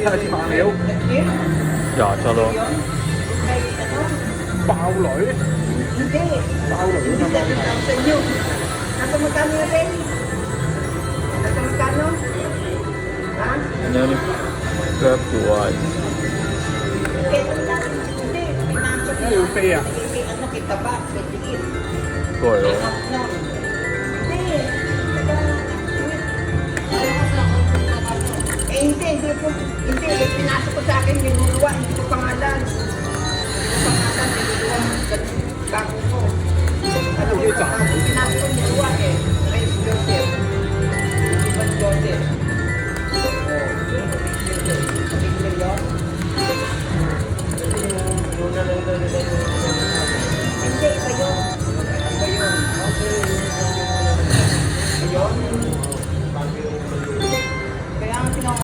Ay, maayaw. Dạ, cho luôn. Bao lỗi. Hindi. Bao lỗi. Hindi sa inyo. Nasa magkano na rin? Nasa magkano? Ha? Ano ni Grab buhay. Kaya lang. Hindi. Pinasok Ay, okay ah. Ano kita ba? May tigil. Koyo. No. Hindi. Hindi po. Hindi. Pinasok ko sa akin yung luwa. Hindi ko pang